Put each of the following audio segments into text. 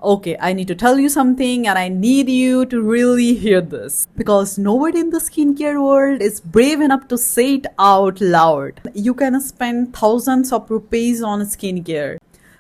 Okay, I need to tell you something and I need you to really hear this because nobody in the skincare world is brave enough to say it out loud. You can spend thousands of rupees on skincare.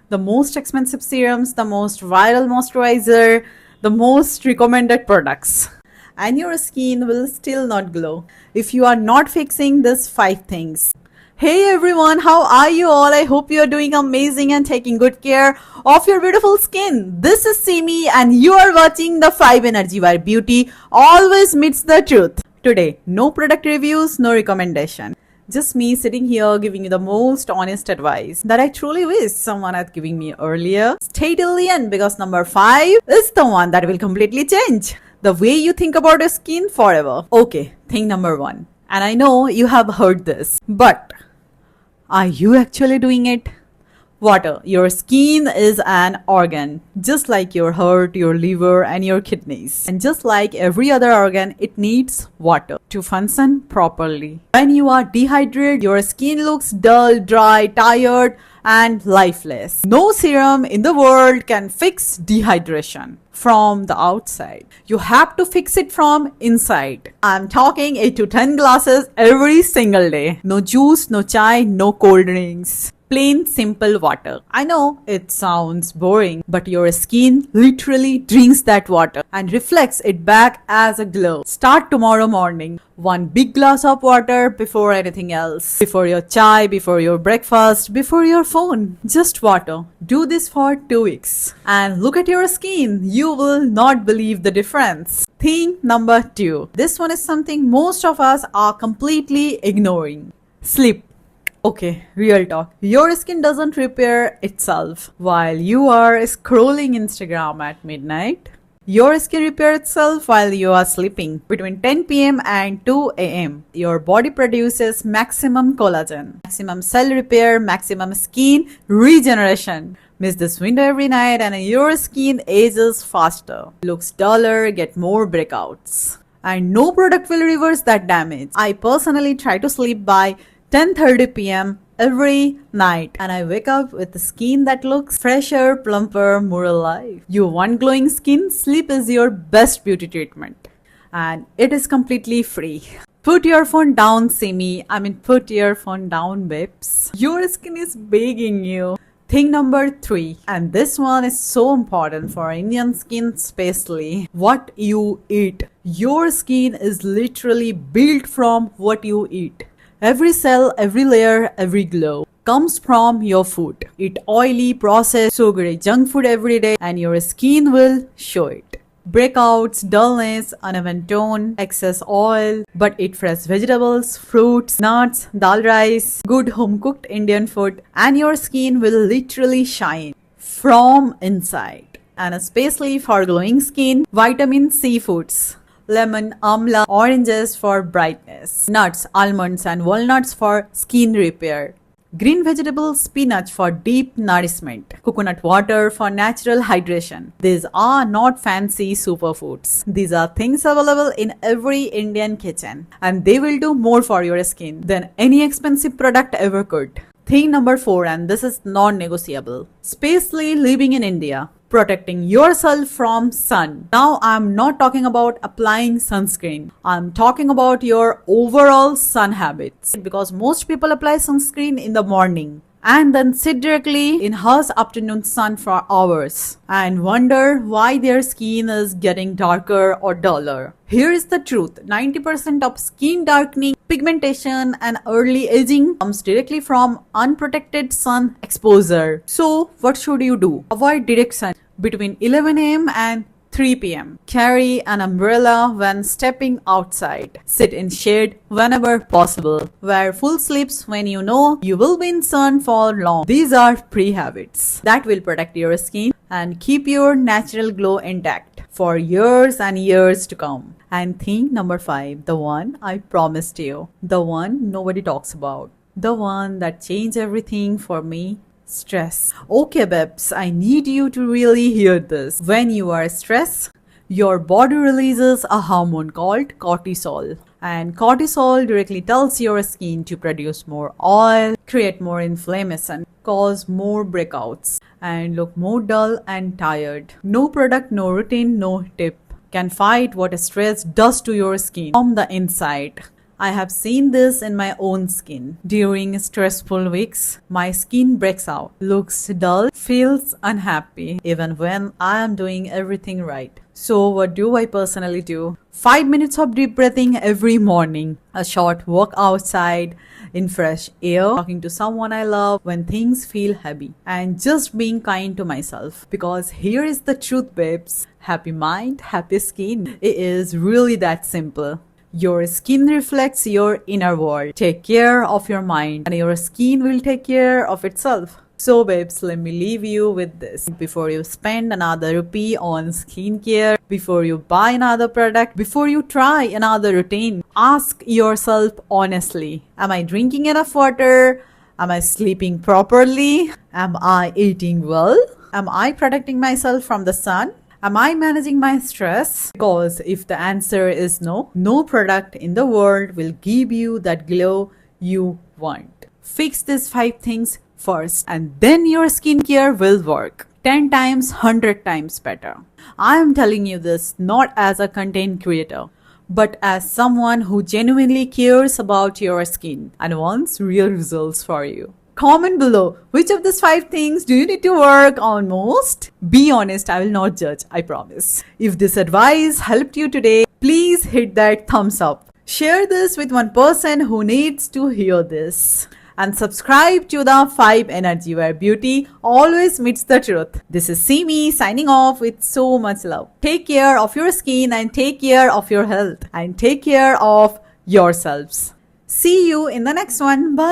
The most expensive serums, the most viral moisturizer, the most recommended products. And your skin will still not glow if you are not fixing these 5 things. Hey everyone, how are you all? I hope you are doing amazing and taking good care of your beautiful skin. This is Simi and you are watching the 5 Energy where beauty always meets the truth. Today, no product reviews, no recommendation. Just me sitting here giving you the most honest advice that I truly wish someone had given me earlier. Stay till the end because number 5 is the one that will completely change the way you think about your skin forever. Okay, thing number 1. And I know you have heard this, but are you actually doing it? Water. Your skin is an organ, just like your heart, your liver, and your kidneys. And just like every other organ, it needs water to function properly. When you are dehydrated, your skin looks dull, dry, tired, and lifeless. No serum in the world can fix dehydration from the outside. You have to fix it from inside. I'm talking 8 to 10 glasses every single day. No juice, no chai, no cold drinks. Plain simple water. I know it sounds boring, but your skin literally drinks that water and reflects it back as a glow. Start tomorrow morning. 1 big glass of water before anything else. Before your chai, before your breakfast, before your phone. Just water. Do this for 2 weeks. And look at your skin. You will not believe the difference. Thing number 2. This one is something most of us are completely ignoring. Sleep. Okay, real talk. Your skin doesn't repair itself while you are scrolling Instagram at midnight. Your skin repairs itself while you are sleeping. Between 10 p.m. and 2 a.m., your body produces maximum collagen, maximum cell repair, maximum skin regeneration. Miss this window every night and your skin ages faster, looks duller, get more breakouts. And no product will reverse that damage. I personally try to sleep by 10:30 p.m. every night and I wake up with a skin that looks fresher, plumper, more alive. You want glowing skin? Sleep is your best beauty treatment and it is completely free. Put your phone down, Simi. Put your phone down, babes. Your skin is begging you. Thing number 3, and this one is so important for Indian skin especially, what you eat. Your skin is literally built from what you eat. Every cell, every layer, every glow comes from your food. Eat oily, processed, sugary junk food every day and your skin will show it. Breakouts, dullness, uneven tone, excess oil, but eat fresh vegetables, fruits, nuts, dal rice, good home cooked Indian food and your skin will literally shine from inside. And especially for glowing skin, vitamin C foods. Lemon, amla, oranges for brightness, nuts, almonds and walnuts for skin repair, green vegetables, spinach for deep nourishment, coconut water for natural hydration. These are not fancy superfoods. These are things available in every Indian kitchen and they will do more for your skin than any expensive product ever could. Thing number 4, and this is non-negotiable, especially living in India. Protecting yourself from sun. Now I'm not talking about applying sunscreen. I'm talking about your overall sun habits. Because most people apply sunscreen in the morning and then sit directly in harsh afternoon sun for hours and wonder why their skin is getting darker or duller. Here is the truth. 90% of skin darkening, pigmentation and early aging comes directly from unprotected sun exposure. So what should you do? Avoid direct sun between 11 a.m. and 3 p.m. Carry an umbrella when stepping outside. Sit in shade whenever possible. Wear full sleeves when you know you will be in sun for long. These are pre-habits that will protect your skin and keep your natural glow intact for years and years to come. And thing number 5, the one I promised you, the one nobody talks about, the one that changed everything for me. Stress. Okay, babes, I need you to really hear this. When you are stressed, your body releases a hormone called cortisol. And cortisol directly tells your skin to produce more oil, create more inflammation, cause more breakouts. and look more dull and tired. No product, no routine, no tip can fight what stress does to your skin from the inside. I have seen this in my own skin. During stressful weeks, my skin breaks out, looks dull, feels unhappy, even when I am doing everything right. So, what do I personally do? 5 minutes of deep breathing every morning, a short walk outside in fresh air, talking to someone I love when things feel heavy, and just being kind to myself. Because here is the truth, babes, happy mind, happy skin. It is really that simple. Your skin reflects your inner world. Take care of your mind, and your skin will take care of itself. So, babes, let me leave you with this. Before you spend another rupee on skincare, before you buy another product, before you try another routine, ask yourself honestly, am I drinking enough water? Am I sleeping properly? Am I eating well? Am I protecting myself from the sun? Am I managing my stress? Because if the answer is no, no product in the world will give you that glow you want. Fix these 5 things first, and then your skincare will work 10 times, 100 times better. I am telling you this not as a content creator, but as someone who genuinely cares about your skin and wants real results for you. Comment below which of these 5 things do you need to work on most? Be honest, I will not judge, I promise. If this advice helped you today, please hit that thumbs up. Share this with one person who needs to hear this. And subscribe to the 5 Energy, where beauty always meets the truth. This is Simi signing off with so much love. Take care of your skin and take care of your health and take care of yourselves. See you in the next one. Bye.